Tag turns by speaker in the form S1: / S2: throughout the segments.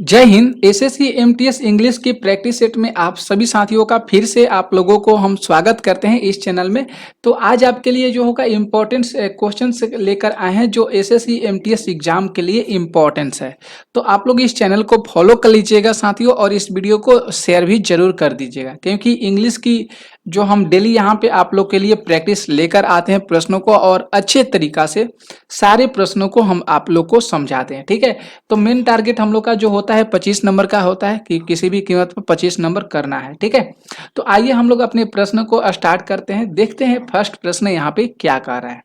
S1: जय Hind. SSC MTS English की practice set में आप सभी साथियों का फिर से आप लोगों को हम स्वागत करते हैं इस चैनल में। तो आज आपके लिए जो होगा इम्पोर्टेंस क्वेश्चंस लेकर आए हैं जो एसएससी एमटीएस एग्जाम के लिए इम्पोर्टेंस है। तो आप लोग इस चैनल को फॉलो कर लीजिएगा साथियों, और इस वीडियो को शेयर भी जरूर कर दीजिएगा, क्योंकि इंग्लिश की जो हम डेली यहाँ पे आप लोग के लिए प्रैक्टिस लेकर आते हैं प्रश्नों को, और अच्छे तरीका से सारे प्रश्नों को हम आप लोग को समझाते हैं। ठीक है, तो मेन टारगेट हम लोग का जो होता है 25 नंबर का होता है कि किसी भी कीमत पर 25 नंबर करना है। ठीक है, तो आइए हम लोग अपने प्रश्न को स्टार्ट करते हैं। देखते हैं फर्स्ट प्रश्न यहाँ पे क्या कह रहा है।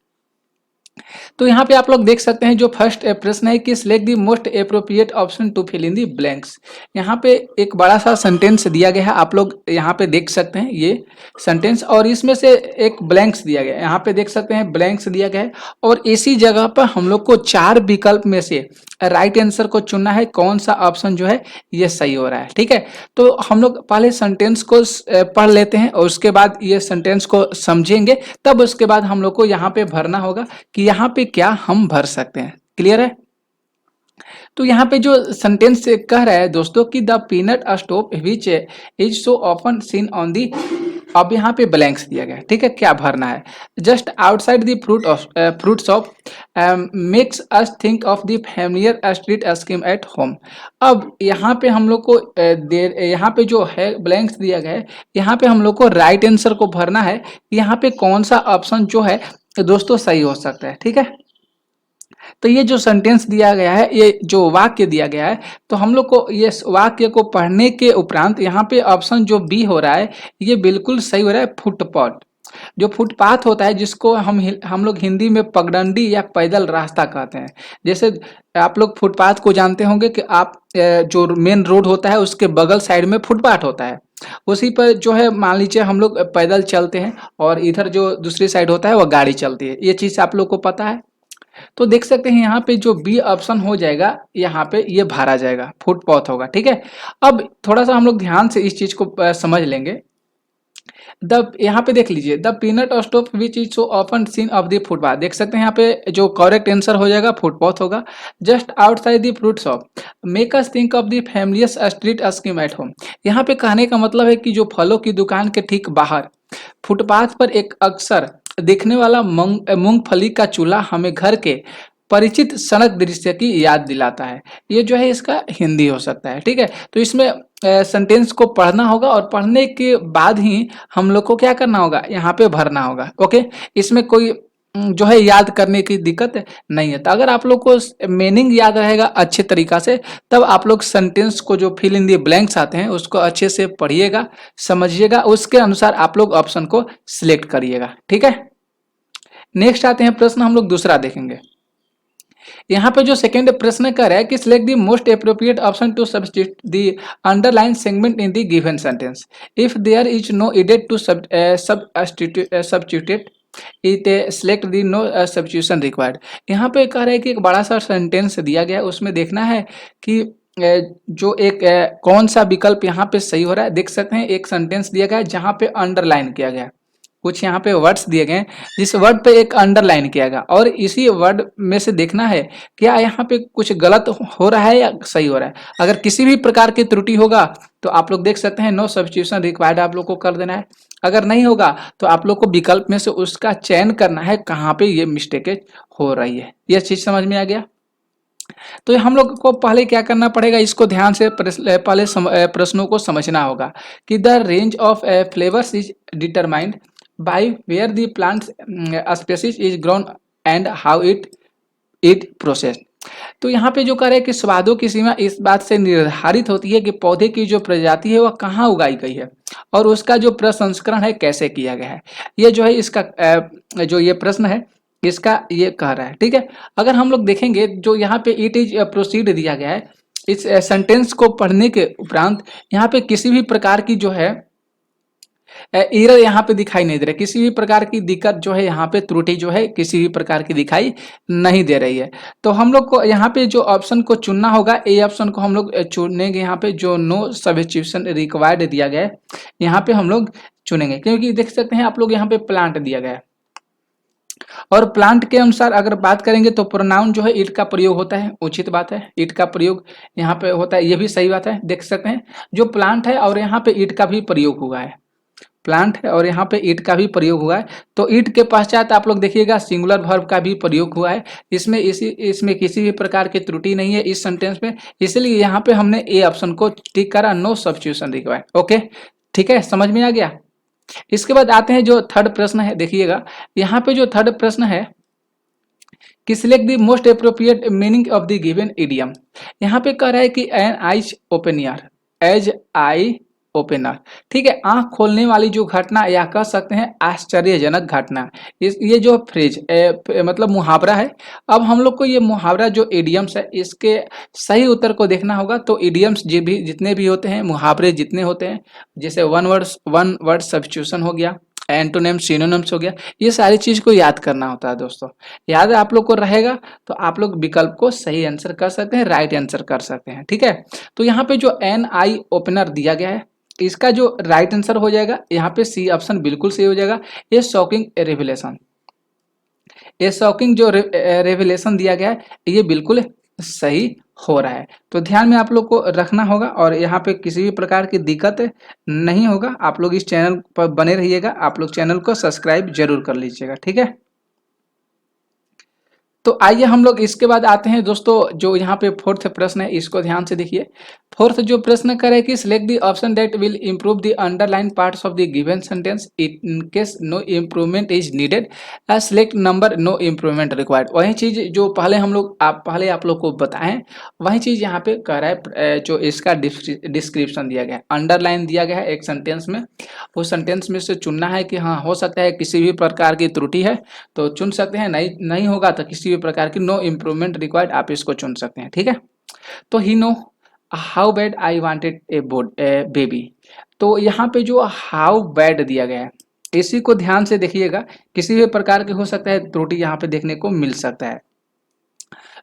S1: तो यहाँ पे आप लोग देख सकते हैं जो फर्स्ट प्रश्न है कि select the most appropriate option to fill in the blanks. यहाँ पे एक बड़ा सा सेंटेंस दिया गया है, आप लोग यहाँ पे देख सकते हैं ये सेंटेंस, और इसमें से एक ब्लैंक्स दिया गया है। यहाँ पे देख सकते हैं ब्लैंक्स दिया गया है, और इसी जगह पर हम लोग को चार विकल्प में से राइट आंसर को चुनना है, कौन सा ऑप्शन जो है ये सही हो रहा है। ठीक है, तो हम लोग पहले सेंटेंस को पढ़ लेते हैं और उसके बाद ये सेंटेंस को समझेंगे, तब उसके बाद हम लोग को यहाँ पे भरना होगा कि यहाँ पे क्या हम भर सकते हैं। क्लियर है? तो यहाँ पे जो सेंटेंस कह रहा है दोस्तों कि the peanut stove which is so often seen on the, अब यहाँ पे ब्लैंक्स दिया गया है। ठीक है, क्या भरना है? Just outside the fruit shop makes us think of the familiar street scheme at home. अब यहाँ पे हम लोग को यहाँ पे जो है ब्लैंक्स दिया गया है, यहाँ पे हम लोग को राइट आंसर को भरना है। यहाँ पे कौन सा ऑप्शन जो है दोस्तों सही हो सकता है। ठीक है, तो ये जो सेंटेंस दिया गया है, ये जो वाक्य दिया गया है, तो हम लोग को ये वाक्य को पढ़ने के उपरांत यहाँ पे ऑप्शन जो बी हो रहा है ये बिल्कुल सही हो रहा है। फुटपाथ, जो फुटपाथ होता है जिसको हम लोग हिंदी में पगडंडी या पैदल रास्ता कहते हैं। जैसे आप लोग फुटपाथ को जानते होंगे कि आप जो मेन रोड होता है उसके बगल साइड में फुटपाथ होता है, उसी पर जो है मान लीजिए हम लोग पैदल चलते हैं, और इधर जो दूसरी साइड होता है वह गाड़ी चलती है। ये चीज़ आप लोग को पता है। तो देख सकते हैं यहाँ पे जो बी ऑप्शन हो जाएगा, यहाँ पे ये भरा जाएगा, फुटपाथ होगा। ठीक है, अब थोड़ा सा हम लोग ध्यान से इस चीज को समझ लेंगे। द यहाँ पे देख लीजिए, the peanut stop which is so often seen of the footpath, देख सकते हैं यहाँ पे जो करेक्ट आंसर हो जाएगा फुटपाथ होगा। Just outside the fruit shop make us think of the familiar street scheme at home. यहाँ पे कहने का मतलब है कि जो फलों की दुकान के ठीक बाहर फुटपाथ पर एक अक्सर देखने वाला मूंगफली का चूल्हा हमें घर के परिचित सड़क दृश्य की याद दिलाता है। ये जो है इसका हिंदी हो सकता है। ठीक है, तो इसमें सेंटेंस को पढ़ना होगा, और पढ़ने के बाद ही हम लोग को क्या करना होगा, यहाँ पे भरना होगा। ओके, इसमें कोई जो है याद करने की दिक्कत नहीं है। तो अगर आप लोग को मीनिंग याद रहेगा अच्छे तरीका से, तब आप लोग सेंटेंस को जो फिल इन दी ब्लैंक्स आते हैं उसको अच्छे से पढ़िएगा, समझिएगा, उसके अनुसार आप लोग ऑप्शन को सिलेक्ट करिएगा। ठीक है, नेक्स्ट आते हैं प्रश्न, हम लोग दूसरा देखेंगे। यहाँ पे जो सेकंड प्रश्न कर रहा है कि select the most appropriate option to substitute the underline segment in the given sentence if there is no needed to substituted it select the no substitution required. यहाँ पे कह रहा है कि एक बड़ा सा सेंटेंस दिया गया है, उसमें देखना है कि जो एक कौन सा विकल्प यहाँ पे सही हो रहा है। देख सकते हैं एक सेंटेंस दिया गया है जहाँ पे अंडरलाइन किया गया है, कुछ यहाँ पे वर्ड्स दिए गए हैं जिस वर्ड पे एक अंडरलाइन किया गया, और इसी वर्ड में से देखना है क्या यहाँ पे कुछ गलत हो रहा है या सही हो रहा है। अगर किसी भी प्रकार की त्रुटि होगा तो आप लोग देख सकते हैं नो सब्स्टिट्यूशन रिक्वायर्ड आप लोग को कर देना है। अगर नहीं होगा तो आप लोग को विकल्प में से उसका चयन करना है कहाँ पे ये मिस्टेक हो रही है। यह चीज समझ में आ गया? तो हम लोग को पहले क्या करना पड़ेगा, इसको ध्यान से पहले प्रश्नों को समझना होगा कि the range of flavours is determined by where the plant species is grown and how it processed. तो यहाँ पे जो कह रहे हैं कि स्वादों की सीमा इस बात से निर्धारित होती है कि पौधे की जो प्रजाति है वह कहाँ उगाई गई है, और उसका जो प्रसंस्करण है कैसे किया गया है। ये जो है इसका जो ये प्रश्न है इसका ये कह रहा है। ठीक है, अगर हम लोग देखेंगे जो यहाँ पे इट इज प्रोसीड दिया गया है, इस सेंटेंस को पढ़ने के उपरांत यहाँ पे किसी भी प्रकार की जो है एरर यहाँ पे दिखाई नहीं दे रहा है, किसी भी प्रकार की दिक्कत जो है यहाँ पे त्रुटि जो है किसी भी प्रकार की दिखाई नहीं दे रही है। तो हम लोग को यहाँ पे जो ऑप्शन को चुनना होगा, ए ऑप्शन को हम लोग चुनेंगे। यहाँ पे जो नो सब्स्टिट्यूशन रिक्वायर्ड दिया गया है यहाँ पे हम लोग चुनेंगे, क्योंकि देख सकते हैं आप लोग यहाँ पे प्लांट दिया गया है, और प्लांट के अनुसार अगर बात करेंगे तो प्रोनाउन जो है इट का प्रयोग होता है, उचित बात है, इट का प्रयोग यहाँ पे होता है, ये भी सही बात है। देख सकते हैं जो प्लांट है और यहाँ पे इट का भी प्रयोग हुआ है, प्लांट है और यहाँ पे इट का भी प्रयोग हुआ है। तो इट के पश्चात आप लोग देखिएगा सिंगुलर वर्ब का भी प्रयोग हुआ है। इसमें किसी भी प्रकार की त्रुटि नहीं है इस सेंटेंस में, इसलिए यहाँ पे हमने ए ऑप्शन को टिक करा, नो सब्स्टिट्यूशन रिक्वायर्ड। ओके, ठीक है, समझ में आ गया। इसके बाद आते हैं जो थर्ड प्रश्न है, देखिएगा यहाँ पे जो थर्ड प्रश्न है कि select the most appropriate meaning of the given idiom. यहाँ पे कह रहा है कि an eyes opener, as eye opener, ठीक है, आंख खोलने वाली जो घटना या कह सकते हैं आश्चर्यजनक घटना, ये जो फ्रेज मतलब मुहावरा है। अब हम लोग को ये मुहावरा जो इडियम्स है इसके सही उत्तर को देखना होगा। तो इडियम्स जितने भी होते हैं, मुहावरे जितने होते हैं, जैसे वन वर्ड सब्स्टिट्यूशन हो गया, एंटोनिम सिनोनिम्स हो गया, ये सारी चीज को याद करना होता है दोस्तों। याद आप लोग को रहेगा तो आप लोग विकल्प को सही आंसर कर सकते हैं, राइट आंसर कर सकते हैं, ठीक है। तो यहाँ पे जो एन आई ओपनर दिया गया है, इसका जो राइट आंसर हो जाएगा यहाँ पे सी ऑप्शन बिल्कुल सही हो जाएगा। ये शॉकिंग रेवलेशन, ये शॉकिंग जो रेवलेशन दिया गया है ये बिल्कुल सही हो रहा है। तो ध्यान में आप लोग को रखना होगा और यहाँ पे किसी भी प्रकार की दिक्कत नहीं होगा। आप लोग इस चैनल पर बने रहिएगा, आप लोग चैनल को सब्सक्राइब जरूर कर लीजिएगा, ठीक है। तो आइए हम लोग इसके बाद आते हैं दोस्तों, जो यहाँ पे फोर्थ प्रश्न है इसको ध्यान से देखिए। फोर्थ जो प्रश्न करे कि select the option that will improve the underline parts of the given sentence in case no improvement is needed, select number no improvement required. वही चीज जो पहले आप लोग को बताएं, वही चीज यहाँ पे कह रहा है। जो इसका डिस्क्रिप्शन दिया गया है, अंडरलाइन दिया गया है एक सेंटेंस में, उस सेंटेंस में से चुनना है कि हाँ हो सकता है किसी भी प्रकार की त्रुटि है तो चुन सकते हैं, नहीं होगा तो किसी भी प्रकार की नो इम्प्रूवमेंट रिक्वायर्ड आप इसको चुन सकते हैं, ठीक है। तो he know how bad I wanted a baby, तो यहाँ पे जो हाउ बैड दिया गया है इसी को ध्यान से देखिएगा, किसी भी प्रकार की हो सकता है त्रुटि यहाँ पे देखने को मिल सकता है।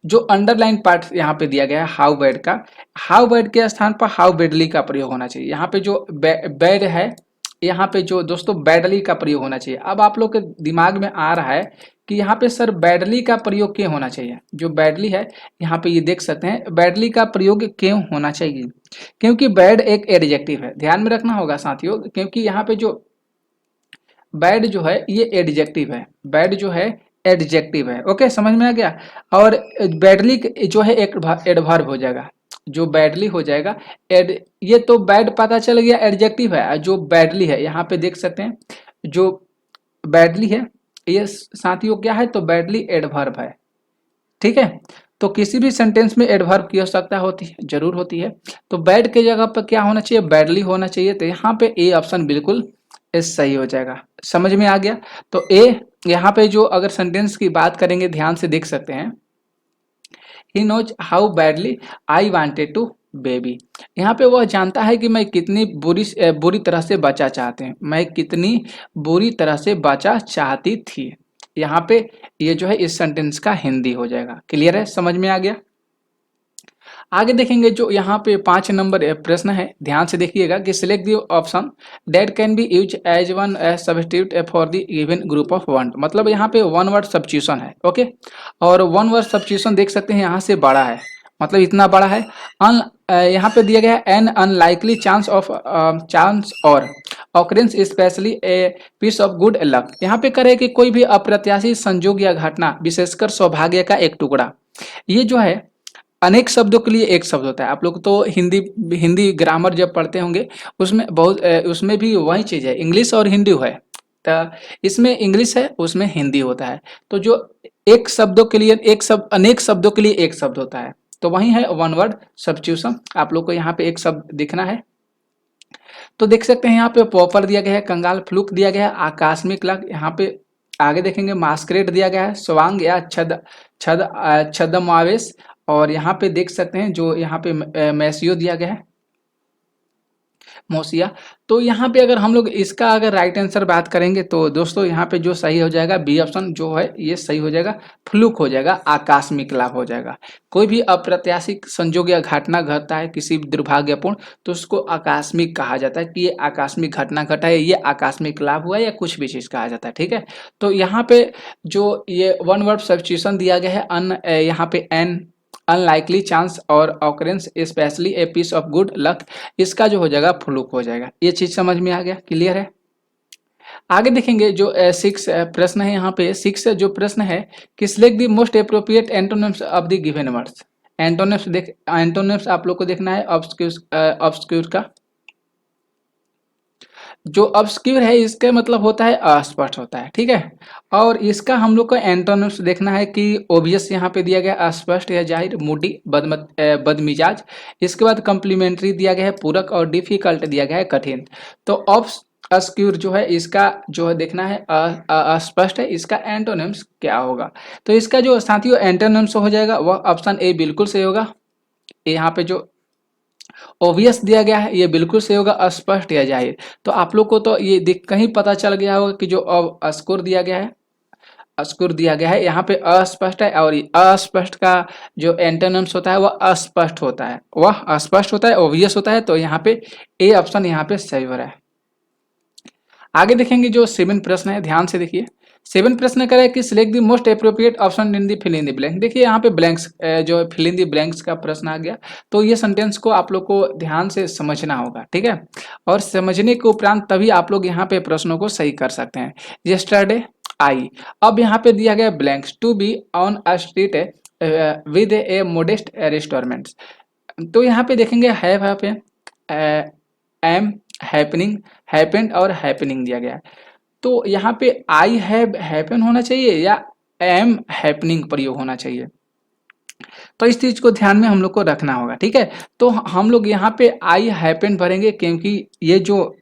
S1: जो अंडरलाइन पार्ट यहाँ पे दिया गया है हाउ बैड का, हाउ बैड के स्थान पर हाउ बेडली का प्रयोग होना चाहिए। यहाँ पे जो बैड है, यहाँ पे जो दोस्तों बैडली का प्रयोग होना चाहिए। अब आप लोग के दिमाग में आ रहा है कि यहाँ पे सर बैडली का प्रयोग क्यों होना चाहिए। जो बैडली है यहाँ पे ये देख सकते हैं, बैडली का प्रयोग क्यों होना चाहिए, क्योंकि बैड एक एडजेक्टिव है, ध्यान में रखना होगा साथियों। क्योंकि यहाँ पे जो बैड जो है ये एडजेक्टिव है, बैड जो है एडजेक्टिव है। ओके, समझ में आ गया। और बैडली जो है एक एडवर्ब हो जाएगा, जो बैडली हो जाएगा एड, ये तो बैड पता चल गया एडजेक्टिव है। जो बैडली है यहाँ पे देख सकते हैं, जो बैडली है ये साथियों क्या है, तो बैडली एडवर्ब है, ठीक है। तो किसी भी सेंटेंस में एडवर्ब की आवश्यकता होती है, जरूर होती है। तो बैड के जगह पर क्या होना चाहिए, बैडली होना चाहिए। तो यहाँ पे ए ऑप्शन बिल्कुल सही हो जाएगा, समझ में आ गया। तो ए यहाँ पे जो अगर सेंटेंस की बात करेंगे ध्यान से देख सकते हैं, he knows how badly I wanted to baby, यहाँ पे वह जानता है कि मैं कितनी बुरी तरह से बचा चाहते हैं, मैं कितनी बुरी तरह से बचा चाहती थी। यहाँ पे ये जो है इस सेंटेंस का हिंदी हो जाएगा। क्लियर है, समझ में आ गया। आगे देखेंगे जो यहाँ पे 5 नंबर प्रश्न है, ध्यान से देखिएगा कि select the option that can be use as one substitute for the given group of one. मतलब यहाँ पे वन वर्ड सब्स्टिट्यूशन है, ओके। और वन वर्ड सब्स्टिट्यूशन देख सकते हैं यहाँ से बड़ा है, मतलब इतना बड़ा है। यहाँ पे दिया गया है एन अनलाइकली चांस और occurrence especially a piece of good luck. यहाँ पे करे कि कोई भी अप्रत्याशित संजोग या घटना, विशेषकर सौभाग्य का एक टुकड़ा। ये जो है अनेक शब्दों के लिए एक शब्द होता है। आप लोग तो हिंदी ग्रामर जब पढ़ते होंगे उसमें भी वही चीज़ है, इंग्लिश और हिंदी है। तो इसमें इंग्लिश है, उसमें हिंदी होता है। तो जो एक शब्दों के लिए एक शब्द, अनेक शब्दों के लिए एक शब्द होता है, तो वही है वन वर्ड सब्स्टिट्यूशन। आप लोग को यहाँ पे एक शब्द दिखना है, तो देख सकते हैं यहाँ पे पॉपर दिया गया है, कंगाल फ्लूक दिया गया है, आकस्मिक लक। यहाँ पे आगे देखेंगे मास्करेड दिया गया है, स्वांग या छद्मावेश। और यहाँ पे देख सकते हैं जो यहाँ पे मैसियो दिया गया है, मोसिया। तो यहाँ पे अगर हम लोग इसका अगर राइट आंसर बात करेंगे तो दोस्तों यहाँ पे जो सही हो जाएगा बी ऑप्शन जो है ये सही हो जाएगा, फ्लूक हो जाएगा, आकस्मिक लाभ हो जाएगा। कोई भी अप्रत्याशित संजोग या घटना घटता है किसी भी दुर्भाग्यपूर्ण, तो उसको आकस्मिक कहा जाता है कि ये आकस्मिक घटना घटा है, ये आकस्मिक लाभ हुआ या कुछ भी चीज कहा जाता है। ठीक है, तो यहाँ पे जो ये वन वर्ड सब्स्टिट्यूशन दिया गया है अन, यहाँ पे एन अनलाइकली चांस और occurrence especially a piece of good luck, इसका जो हो जाएगा फ्लूक हो जाएगा। ये चीज समझ में आ गया, क्लियर है। आगे देखेंगे जो सिक्स प्रश्न है, यहाँ पे सिक्स जो प्रश्न है कि select the most appropriate antonyms of the given words. Antonyms देख, एंटोनिम्स आप लोग को देखना है ऑब्सक्यूर का। जो ऑब्सक्यूर है इसका मतलब होता है अस्पष्ट होता है, ठीक है। और इसका हम लोग को एंटोनिम्स देखना है कि ओबियस यहाँ पे दिया गया अस्पष्ट या जाहिर, मूडी बदमिजाज। इसके बाद कम्प्लीमेंट्री दिया गया है पूरक, और डिफिकल्ट दिया गया है कठिन। तो ऑब्सक्यूर जो है इसका जो है देखना है अस्पष्ट है, इसका एंटोनिम्स क्या होगा। तो इसका जो साथियों एंटोनिम्स हो जाएगा वह ऑप्शन ए बिल्कुल सही होगा। यहाँ पे जो ओबियस दिया गया है ये बिल्कुल सही होगा, अस्पष्ट या जाहिर। तो आप लोग को तो ये दिख कहीं पता चल गया होगा कि जो अस्कुर दिया गया है, अस्कुर दिया गया है यहाँ पे अस्पष्ट है, और अस्पष्ट का जो एंटोनिम्स होता है वह अस्पष्ट होता है, वह अस्पष्ट होता है, ओबियस होता है। तो यहाँ पे ए ऑप्शन यहाँ पे सही हो रहा है। आगे देखेंगे जो 7 प्रश्न है, ध्यान से देखिए। 7 प्रश्न करें कि select the most appropriate option in the fill in the blank. देखिए यहाँ पे ब्लैंक्स जो फिल इन द ब्लैंक्स का प्रश्न आ गया, तो ये सेंटेंस को आप लोग को ध्यान से समझना होगा, ठीक है। और समझने के उपरांत तभी आप लोग यहाँ पे प्रश्नों को सही कर सकते हैं। यस्टरडे आई, अब यहाँ पे दिया गया blanks to be on a street with a modest restaurant. तो यहाँ पे देखेंगे हैव यहाँ पे एम, हैपनिंग, हैपेंड और हैपनिंग दिया गया है। तो यहाँ पे आई हैव हैपन होना चाहिए या एम हैपनिंग प्रयोग होना चाहिए, तो इस चीज को ध्यान में हम लोग को रखना होगा, ठीक है। तो हम लोग यहाँ पे आई हैपन भरेंगे, क्योंकि ये जो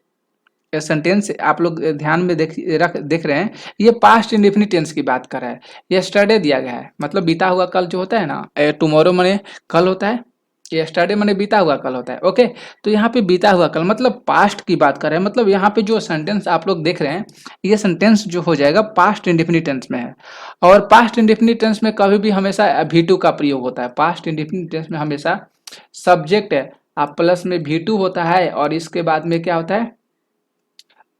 S1: सेंटेंस आप लोग ध्यान में देख रहे हैं, ये पास्ट इंडेफिनिट टेंस की बात कर रहा है। यस्टरडे दिया गया है मतलब बीता हुआ कल जो होता है ना, टुमारो माने कल होता है, यस्टरडे माने बीता हुआ कल होता है, ओके। तो यहाँ पे बीता हुआ कल मतलब पास्ट की बात कर रहे हैं, मतलब यहाँ पे जो सेंटेंस आप लोग देख रहे हैं ये सेंटेंस जो हो जाएगा पास्ट इंडेफिनिट टेंस में है। और पास्ट इंडेफिनिट टेंस में कभी भी हमेशा V2 का प्रयोग होता है। पास्ट इंडेफिनिट टेंस में हमेशा सब्जेक्ट है आप प्लस में V2 होता है, और इसके बाद में क्या होता है,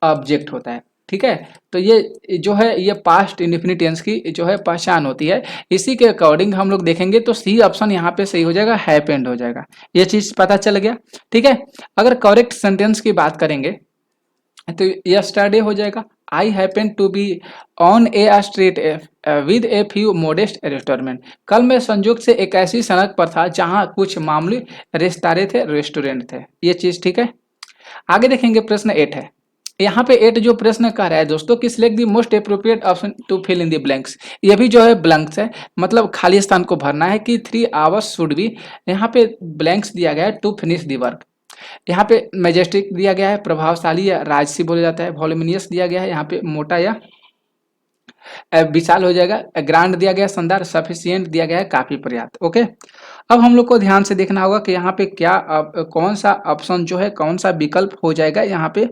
S1: ऑब्जेक्ट होता है, ठीक है। तो ये जो है ये पास्ट इंडेफिनिट टेंस की जो है पहचान होती है। इसी के अकॉर्डिंग हम लोग देखेंगे तो सी ऑप्शन यहाँ पे सही हो जाएगा, हैपेंड हो जाएगा। ये चीज पता चल गया, ठीक है। अगर करेक्ट सेंटेंस की बात करेंगे तो यस्टरडे हो जाएगा, I happen to be on a street with a few modest restaurant. कल मैं संयोग से एक ऐसी सड़क पर था जहां कुछ मामूली रेस्तारे थे, रेस्टोरेंट थे। ये चीज ठीक है। आगे देखेंगे प्रश्न 8 है। यहाँ पे 8 जो प्रश्न कह रहा है दोस्तों कि select the most appropriate option to fill in the blanks. ये भी जो है ब्लैंक्स है, मतलब खाली स्थान को भरना है कि 3 आवर्स शुड बी, यहाँ पे ब्लैंक्स दिया गया है टू फिनिश द वर्क। यहाँ पे मैजेस्टिक दिया गया है, प्रभावशाली या राजसी बोला जाता है। वॉल्यूमिनियस दिया गया है, यहाँ पे मोटा या विशाल हो जाएगा। ग्रांड दिया गया, शानदार। सफिशिएंट दिया गया है, काफी पर्याप्त, ओके। अब हम लोग को ध्यान से देखना होगा कि यहाँ पे क्या कौन सा ऑप्शन जो है, कौन सा विकल्प हो जाएगा यहाँ पे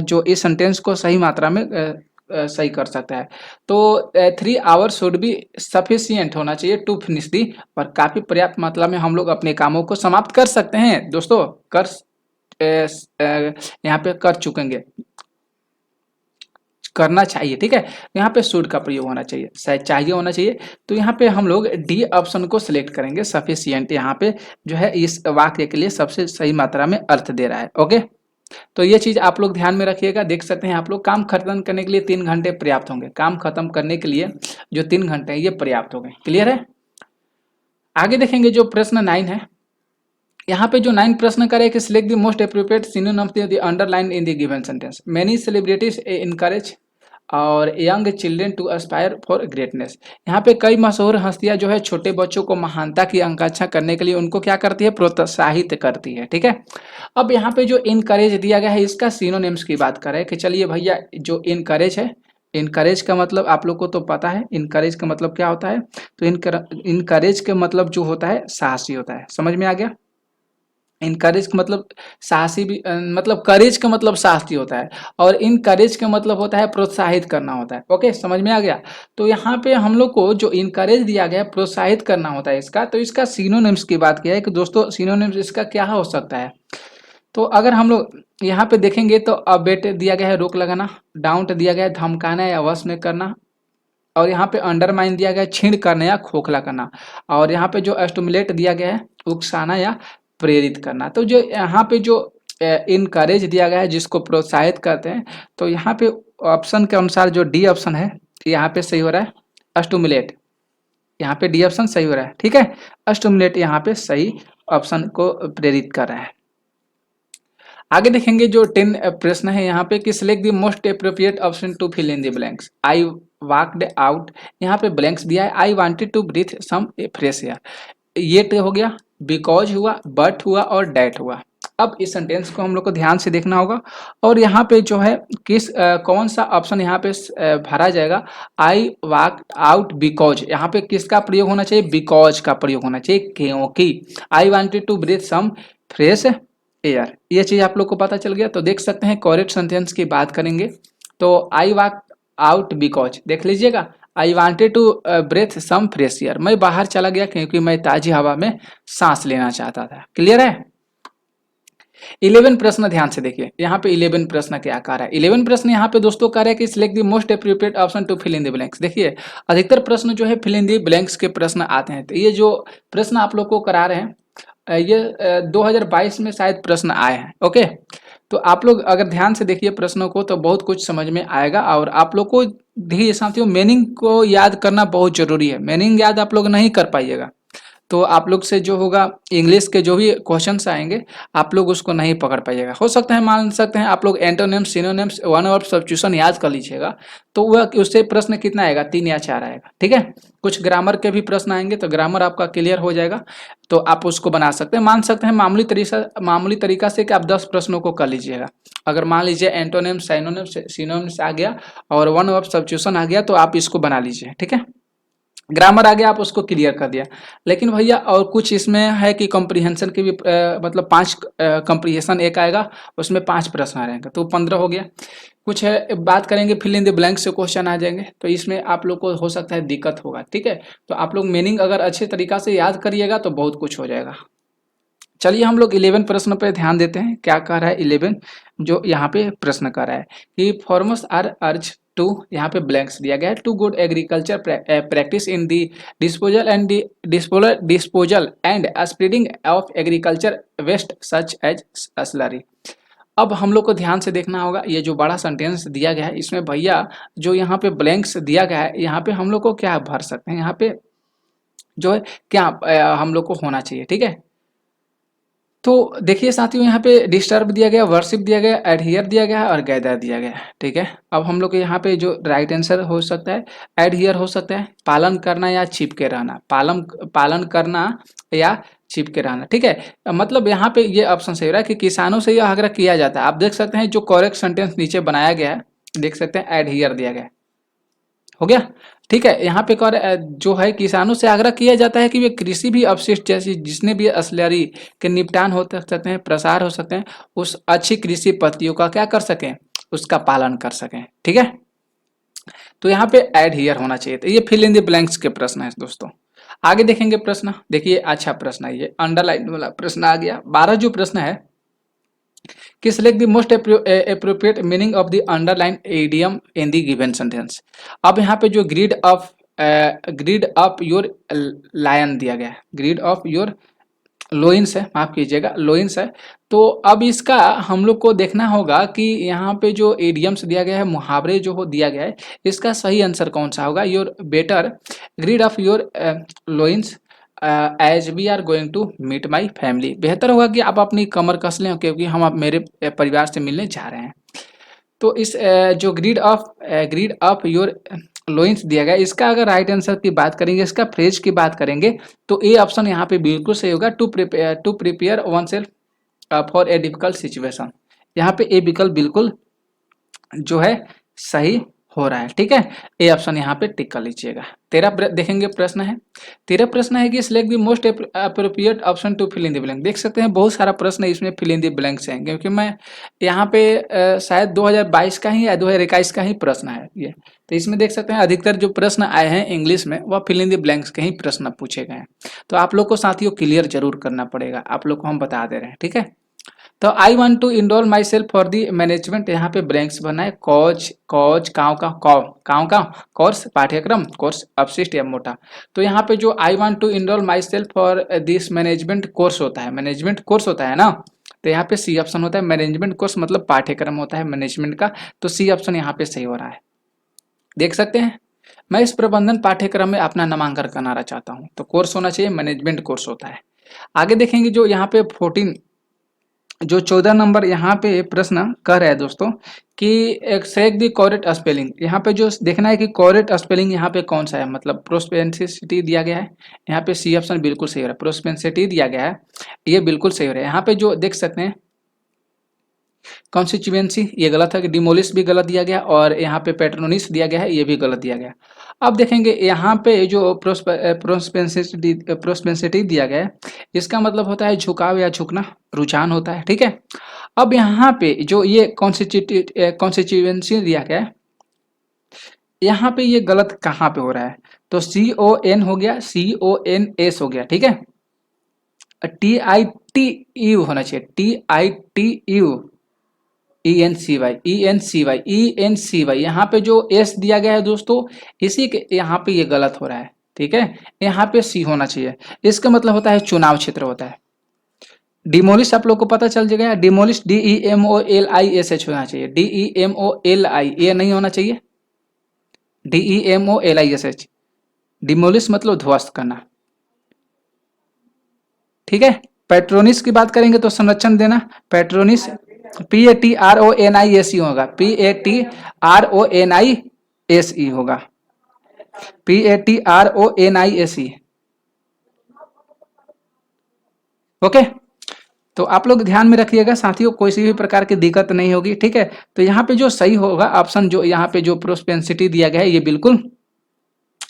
S1: जो इस सेंटेंस को सही मात्रा में सही कर सकता है। तो 3 आवर्स शुड बी सफिशियंट होना चाहिए टू फिनिश दी, और काफी पर्याप्त मात्रा में हम लोग अपने कामों को समाप्त कर सकते हैं दोस्तों, यहाँ पे कर चुकेंगे, करना चाहिए, ठीक है। यहाँ पे शुड का प्रयोग होना चाहिए, शायद चाहिए होना चाहिए। तो यहाँ पे हम लोग डी ऑप्शन को सिलेक्ट करेंगे, सफिशिएंट यहाँ पे जो है इस वाक्य के लिए सबसे सही मात्रा में अर्थ दे रहा है, ओके। तो ये चीज आप लोग ध्यान में रखिएगा। देख सकते हैं आप लोग, काम खत्म करने के लिए 3 घंटे पर्याप्त होंगे। काम खत्म करने के लिए जो 3 घंटे हैं ये पर्याप्त हो गए, क्लियर है। आगे देखेंगे जो प्रश्न 9 है। यहाँ पे जो 9 प्रश्न करे कि select the most appropriate synonyms the underline in the given sentence. Many celebrities encourage our young children to aspire for greatness. यहाँ पे कई मशहूर हस्तियां जो है छोटे बच्चों को महानता की आकांक्षा करने के लिए उनको क्या करती है, प्रोत्साहित करती है, ठीक है। अब यहाँ पे जो इनकरेज दिया गया है इसका सिनोनिम्स की बात करें कि चलिए भैया, जो इनकरेज है, इनकरेज का मतलब आप लोग को तो पता है, इनकरेज का मतलब क्या होता है। तो इनकरेज का मतलब जो होता है साहसी होता है, समझ में आ गया। इनकरेज का मतलब साहसी भी मतलब करेज का मतलब साहसी होता है, और इनकरेज का मतलब होता है प्रोत्साहित करना होता है। ओके, समझ में आ गया। तो यहाँ पे हम लोग को जो इनकरेज दिया गया है, प्रोत्साहित करना होता है इसका, तो इसका सिनोनिम्स की बात किया है कि दोस्तों सिनोनिम्स इसका क्या हो सकता है। तो अगर हम लोग यहाँ पे देखेंगे तो अबेट दिया गया है रोक लगाना, डाउट दिया गया है धमकाना या वश में करना, और यहाँ पे अंडरमाइन दिया गया है छीण करना या खोखला करना, और यहाँ पे जो स्टिमुलेट दिया गया है उकसाना या प्रेरित करना। तो जो यहाँ पे जो इनकरेज दिया गया है जिसको प्रोत्साहित करते हैं, तो यहाँ पे ऑप्शन के अनुसार जो डी ऑप्शन है यहाँ पे सही हो रहा है, स्टिमुलेट। यहाँ पे डी ऑप्शन सही हो रहा है, ठीक है, स्टिमुलेट यहाँ पे सही ऑप्शन को प्रेरित कर रहा है। आगे देखेंगे जो 10 प्रश्न है यहाँ पे कि select the most appropriate option to fill in the blanks. I walked out, यहाँ पे ब्लैंक्स दिया है, I wanted to breathe some fresh air, ये तो हो गया, बिकॉज हुआ, बट हुआ और डैट हुआ। अब इस सेंटेंस को हम लोग को ध्यान से देखना होगा, और यहाँ पे जो है किस कौन सा ऑप्शन यहाँ पे भरा जाएगा। आई वॉक आउट बिकॉज, यहाँ पे किसका प्रयोग होना चाहिए, बिकॉज का प्रयोग होना चाहिए, क्योंकि I wanted to breathe some fresh air, ये चीज आप लोग को पता चल गया। तो देख सकते हैं करेक्ट सेंटेंस की बात करेंगे तो आई वॉक आउट बिकॉज, देख लीजिएगा, I wanted to breathe some fresh air, मैं बाहर चला गया क्योंकि मैं ताजी हवा में सांस लेना चाहता था। क्लियर है। 11 प्रश्न ध्यान से देखिए, यहाँ पे 11 प्रश्न क्या कह रहा है। 11 प्रश्न यहाँ पे दोस्तों कह रहा है कि select the most appropriate option to fill in the blanks. देखिए अधिकतर प्रश्न जो है फिल इन द ब्लैंक्स के प्रश्न आते हैं। तो ये जो प्रश्न आप लोग को करा रहे हैं ये 2022 में शायद प्रश्न आए हैं। ओके, तो आप लोग अगर ध्यान से देखिए प्रश्नों को तो बहुत कुछ समझ में आएगा, और आप लोग को धीरे साथियों मीनिंग को याद करना बहुत जरूरी है। मीनिंग याद आप लोग नहीं कर पाइएगा तो आप लोग से जो होगा इंग्लिश के जो भी क्वेश्चंस आएंगे आप लोग उसको नहीं पकड़ पाइएगा। हो सकता है मान सकते हैं आप लोग antonyms synonyms one word substitution याद कर लीजिएगा, तो वह उससे प्रश्न कितना आएगा, 3 या 4 आएगा। ठीक है, कुछ ग्रामर के भी प्रश्न आएंगे तो ग्रामर आपका क्लियर हो जाएगा, तो आप उसको बना सकते हैं। मान सकते हैं मामूली तरीका से कि आप 10 प्रश्नों को कर लीजिएगा। अगर मान लीजिए एंटोनिम्स साइनोनिम्स सिनोनिम्स आ गया और वन वर्ड सब्स्टिट्यूशन आ गया तो आप इसको बना लीजिए। ठीक है, ग्रामर आ गया आप उसको क्लियर कर दिया। लेकिन भैया और कुछ इसमें है कि कॉम्प्रिहेंशन की भी मतलब 5 कॉम्प्रिहेंशन एक आएगा, उसमें 5 प्रश्न आ रहेंगे तो 15 हो गया। कुछ है बात करेंगे फिल इन द ब्लैंक से क्वेश्चन आ जाएंगे, तो इसमें आप लोग को हो सकता है दिक्कत होगा। ठीक है, तो आप लोग मीनिंग अगर अच्छे तरीका से याद करिएगा तो बहुत कुछ हो जाएगा। चलिए हम लोग 11 प्रश्न पे ध्यान देते हैं, क्या कह रहा है 11 जो यहाँ पे प्रश्न कर रहा है कि फार्मर्स आर अर्ज टू, यहाँ पे ब्लैंक्स दिया गया है, to good agriculture practice in the disposal and spreading of agriculture waste such as slurry. अब हम लोग को ध्यान से देखना होगा, ये जो बड़ा सेंटेंस दिया गया है इसमें भैया जो यहाँ पे ब्लैंक्स दिया गया है यहाँ पे हम लोग को क्या भर सकते हैं, यहाँ पे जो है क्या हम लोग को होना चाहिए। ठीक है, तो देखिए साथियों यहाँ पे डिस्टर्ब दिया गया, वर्शिप दिया गया, एडहियर दिया गया है और गैदर दिया गया है। ठीक है, अब हम लोग यहाँ पे जो राइट आंसर हो सकता है एडहियर हो सकता है, पालन करना या चिपके रहना, पालन करना या चिपके रहना। ठीक है, मतलब यहाँ पे ये ऑप्शन सही हो रहा है कि किसानों से यह आग्रह किया जाता है। आप देख सकते हैं जो करेक्ट सेंटेंस नीचे बनाया गया है, देख सकते हैं एडहियर दिया गया है, हो गया। ठीक है, यहाँ पे जो है किसानों से आग्रह किया जाता है कि वे कृषि भी अपशिष्ट जैसी जिसने भी अस्लरी के निपटान हो सकते हैं, प्रसार हो सकते हैं, उस अच्छी कृषि पद्धतियों का क्या कर सकें, उसका पालन कर सकें। ठीक है, तो यहाँ पे एड हियर होना चाहिए। तो ये फिल इन द ब्लैंक्स के प्रश्न है दोस्तों। आगे देखेंगे प्रश्न, देखिए अच्छा प्रश्न है ये, अंडरलाइन वाला प्रश्न आ गया। 12 जो प्रश्न है कि select the most appropriate meaning of the underlined idiom in the given sentence। अब यहाँ पे जो ग्रीड ऑफ योर लायन दिया गया है, ग्रीड ऑफ योर लोइंस है, माफ कीजिएगा लोइंस है। तो अब इसका हम लोग को देखना होगा कि यहाँ पे जो इडियम्स दिया गया है, मुहावरे जो हो दिया गया है, इसका सही आंसर कौन सा होगा। Your better greed of your loins as we are going to meet my family, बेहतर होगा कि आप अपनी कमर कस लें क्योंकि हम अब मेरे परिवार से मिलने जा रहे हैं। तो इस जो ग्रीड ऑफ योर लोइंस दिया गया, इसका अगर राइट आंसर की बात करेंगे, इसका फ्रेज की बात करेंगे तो ए ऑप्शन यहाँ पे बिल्कुल सही होगा, to prepare oneself for a difficult situation. यहाँ पे ए विकल्प बिल्कुल जो है सही हो रहा है। ठीक है, ए ऑप्शन यहाँ पे टिक कर लीजिएगा। देखेंगे प्रश्न है, 13 प्रश्न है कि select the most appropriate option to fill in the blank. देख सकते हैं बहुत सारा प्रश्न इसमें फिल इन द ब्लैंक्स हैं, क्योंकि मैं यहाँ पे शायद 2022 का ही या 2021 का ही प्रश्न है ये। तो इसमें देख सकते हैं अधिकतर जो प्रश्न आए हैं इंग्लिश में वह फिल इन द ब्लैंक्स के ही प्रश्न पूछे गए हैं। तो आप लोग को साथियों क्लियर जरूर करना पड़ेगा, आप लोग को हम बता दे रहे हैं। ठीक है, तो I want to enrol myself for the management, यहाँ पे ब्लैंक्स बना है। कॉच कॉच काव का कोर्स पाठ्यक्रम, कोर्स अपशिष्ट या मोटा। तो यहाँ पे जो I want to enrol myself for this management course होता है, मैनेजमेंट कोर्स होता है ना, तो यहाँ पे सी ऑप्शन होता है। मैनेजमेंट कोर्स मतलब पाठ्यक्रम होता है मैनेजमेंट का, तो सी ऑप्शन यहाँ पे सही हो रहा है। देख सकते हैं, मैं इस प्रबंधन पाठ्यक्रम में अपना नामांकन कराना चाहता हूँ, तो कोर्स होना चाहिए मैनेजमेंट कोर्स होता है। आगे देखेंगे जो यहाँ पे 14 नंबर यहाँ पे प्रश्न कह रहा है दोस्तों कि सेलेक्ट द करेक्ट स्पेलिंग। यहाँ पे जो देखना है कि करेक्ट स्पेलिंग यहाँ पे कौन सा है, मतलब प्रोस्पेंसिटी दिया गया है, यहाँ पे सी ऑप्शन बिल्कुल सही हो रहा है। प्रोस्पेंसिटी दिया गया है, ये बिल्कुल सही हो रहा है। यहाँ पे जो देख सकते हैं कॉन्स्टिट्यूएंसी ये गलत है, कि डिमोलिश भी गलत दिया गया, और यहाँ पे पेट्रोनिस दिया गया है, ये भी गलत दिया गया। अब देखेंगे यहाँ पे जो प्रोस्पेंसिटी दिया गया है, इसका मतलब होता है झुकाव या झुकना, रुझान होता है। ठीक है, अब यहाँ पे जो ये कॉन्स्टिट्यूएंसी दिया गया है, यहाँ पे ये गलत कहाँ पे हो रहा है, तो CON हो गया, CONS हो गया। ठीक है, TITU होना चाहिए, TITU ENCY यहाँ पे जो S दिया गया है दोस्तों, इसी के यहाँ पे ये गलत हो रहा है। ठीक है, यहाँ पे C होना चाहिए, इसका मतलब होता है चुनाव क्षेत्र होता है। डिमोलिश आप लोग को पता चल जाएगा, डिमोलिश DEMOLISH होना चाहिए, DEMOLI ये नहीं होना चाहिए, DEMOLISH। डिमोलिश मतलब ध्वस्त करना। ठीक है, पेट्रोनिस की बात करेंगे तो संरक्षण देना, पेट्रोनिस PATRONISE होगा, PATRONISE होगा, PATRONISE। ओके, तो आप लोग ध्यान में रखिएगा साथियों, कोई सी भी प्रकार की दिक्कत नहीं होगी। ठीक है, तो यहाँ पे जो सही होगा ऑप्शन, जो यहाँ पे जो प्रोस्पेंसिटी दिया गया है ये बिल्कुल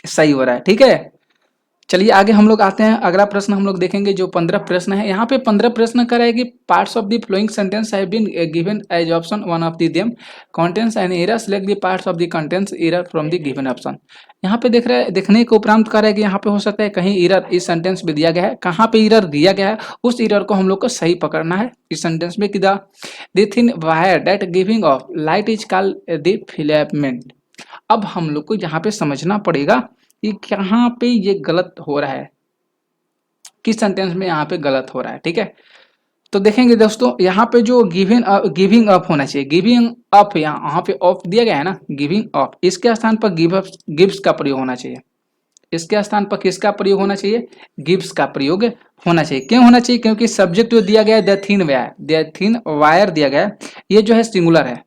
S1: सही हो रहा है। ठीक है, चलिए आगे हम लोग आते हैं। अगला प्रश्न हम लोग देखेंगे जो 15 प्रश्न है। यहाँ पे 15 प्रश्न कर है कि parts of the following sentence have been given as option one of the them contains an error, select the parts of the contains error from the given option. यहाँ पे देखने के उपरांत कर है कि यहाँ पे हो सकता है कहीं एरर इस सेंटेंस में दिया गया है, कहाँ पे एरर दिया गया है उस एरर को हम लोग को सही पकड़ना है। इस सेंटेंस में कि the thin wire that giving of light is called the filament. अब हम लोग को यहाँ पे समझना पड़ेगा कि कहाँ पे ये गलत हो रहा है, किस सेंटेंस में यहाँ पे गलत हो रहा है। ठीक है, तो देखेंगे दोस्तों यहाँ पे जो गिविंग अप होना चाहिए, गिविंग अप यहाँ पे ऑफ दिया गया है ना, गिविंग अप, इसके स्थान पर गिव्स का प्रयोग होना चाहिए। इसके स्थान पर किसका प्रयोग होना चाहिए, गिव्स का प्रयोग होना चाहिए। क्यों होना चाहिए, क्योंकि सब्जेक्ट जो दिया गया है द थिन वायर दिया गया है, ये जो है सिंगुलर है।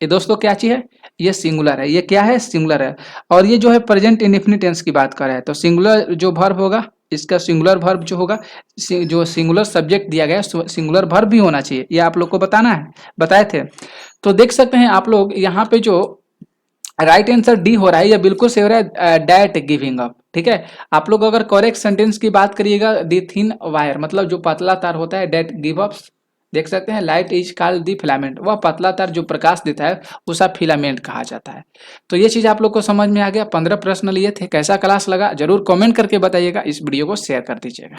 S1: ये दोस्तों क्या चीज है, ये सिंगुलर है, ये क्या है सिंगुलर है। और ये जो है प्रेजेंट इंडेफिनिट टेंस की बात कर रहा है, तो सिंगुलर जो वर्ब होगा, इसका सिंगुलर वर्ब जो होगा, जो सिंगुलर सब्जेक्ट दिया गया है सिंगुलर वर्ब भी होना चाहिए, ये आप लोग को बताना है, बताए थे। तो देख सकते हैं आप लोग यहाँ पे जो राइट आंसर डी हो रहा है, ये बिल्कुल सही हो रहा है, डैट गिविंग अप। ठीक है, आप लोग अगर करेक्ट सेंटेंस की बात करिएगा, दी थिन वायर मतलब जो पतला तार होता है, डैट गिव अप। देख सकते हैं light is called the filament, वह पतला तार जो प्रकाश देता है उसा फिलामेंट कहा जाता है। तो ये चीज आप लोग को समझ में आ गया। 15 प्रश्न लिए थे, कैसा क्लास लगा जरूर कमेंट करके बताइएगा, इस वीडियो को शेयर कर दीजिएगा।